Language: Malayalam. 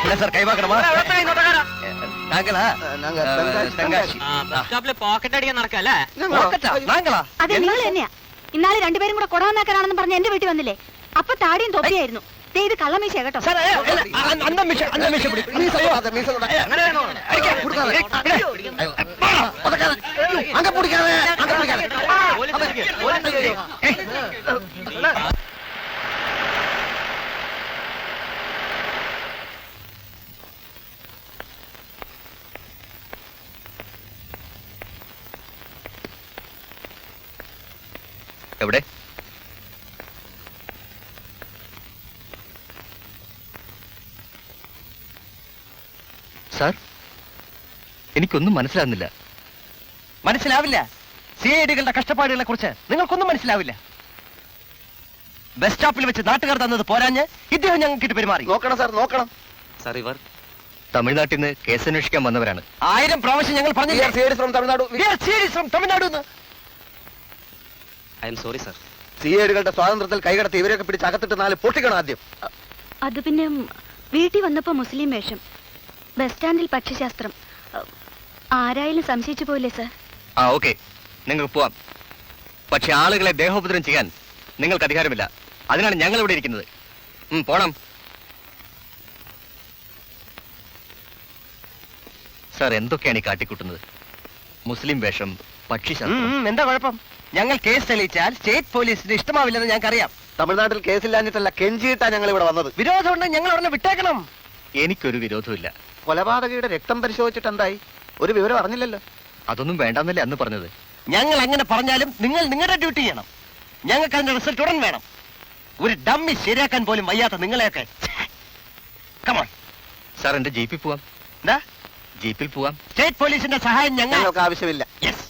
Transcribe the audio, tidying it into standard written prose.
இல்ல சார் கை பார்க்கணுமா? நாங்களா? തെങ്കാശി. പോക്കറ്റ് അടിക്കാൻ നടക്കല്ലേ? നാങ്ങളാ? അതെ, നിങ്ങൾ തന്നെയാ. ഇന്നാളെ രണ്ടുപേരും കൂടെ കൊടാന്നാക്കാനാണെന്ന് പറഞ്ഞ് എന്റെ വീട്ടിൽ വന്നില്ലേ? അപ്പൊ താടിയും തൊപ്പിയായിരുന്നു. ഇത് കള്ളമീശ കേട്ടോ. എവിടെ? സാർ, എനിക്കൊന്നും മനസ്സിലാവുന്നില്ല. മനസ്സിലാവില്ല? സിഐഡികളുടെ കഷ്ടപ്പാടുകളെ കുറിച്ച് നിങ്ങൾക്കൊന്നും മനസ്സിലാവില്ല. ബസ് സ്റ്റോപ്പിൽ വെച്ച് നാട്ടുകാർ തന്നത് പോരാഞ്ഞ് ഇദ്ദേഹം ഞങ്ങൾക്ക് പെരുമാറി. നോക്കണം സാർ, നോക്കണം സാർ. ഇവർ തമിഴ്നാട്ടിൽ നിന്ന് കേസ് അന്വേഷിക്കാൻ വന്നവരാണ്. 1000 പ്രാവശ്യം ഞങ്ങൾ പറഞ്ഞു. Tamil Nadu. I'm sorry sir. സിഐഡികളുടെ സ്വാതന്ത്ര്യത്തിൽ കൈകടത്തി ഇവരെയൊക്കെ പിടിച്ച് അകത്തിട്ട് 4 പൊട്ടിക്കണം ആദ്യം. അത് പിന്നെ വീട്ടിൽ വന്നപ്പോ മുസ്ലിം വേഷം, ബസ് സ്റ്റാൻഡിൽ പക്ഷിശാസ്ത്രം. ആരായാലും സംശയിച്ചു പോയില്ലേ സാർ? ഓക്കെ, നിങ്ങൾക്ക് പോവാം. പക്ഷെ ആളുകളെ ദേഹോപദ്രം ചെയ്യാൻ നിങ്ങൾക്ക് അധികാരമില്ല. അതിനാണ് ഞങ്ങൾ ഇവിടെ ഇരിക്കുന്നത്. പോണം. സാർ, എന്തൊക്കെയാണ് ഈ കാട്ടിക്കൂട്ടുന്നത്? മുസ്ലിം വേഷം, പക്ഷിശാസ്ത്രം. എന്താ കുഴപ്പം? ഞങ്ങൾ കേസ് തെളിയിച്ചാൽ സ്റ്റേറ്റ് പോലീസിന് ഇഷ്ടമാവില്ലെന്ന് ഞങ്ങൾക്കറിയാം. തമിഴ്നാട്ടിൽ കേസില്ലാഞ്ഞിട്ടല്ല, കെഞ്ചിയിട്ടാ ഞങ്ങൾ ഇവിടെ വന്നത്. വിരോധമുണ്ട്, ഞങ്ങൾ ഉടനെ വിട്ടേക്കണം. എനിക്കൊരു വിരോധമില്ല. കൊലപാതകയുടെ രക്തം പരിശോധിച്ചിട്ട് എന്തായി? ഒരു വിവരം അറിഞ്ഞില്ലല്ലോ. അതൊന്നും വേണ്ടെന്നല്ലേ അന്ന് പറഞ്ഞത്? ഞങ്ങൾ അങ്ങനെ പറഞ്ഞാലും നിങ്ങൾ നിങ്ങളുടെ ഡ്യൂട്ടി ചെയ്യണം. ഞങ്ങൾക്ക് അതിന്റെ റിസൾട്ട് ഉടൻ വേണം. ഒരു ഡമ്മി ശരിയാക്കാൻ പോലും വയ്യാത്ത നിങ്ങളെയൊക്കെ. കമോൺ സാർ, എന്റെ ജീപ്പിൽ പോവാം. എന്താ? ജീപ്പിൽ പോവാം. സ്റ്റേറ്റ് പോലീസിന്റെ സഹായം ഞങ്ങൾക്ക് ആവശ്യമില്ല. യെസ്.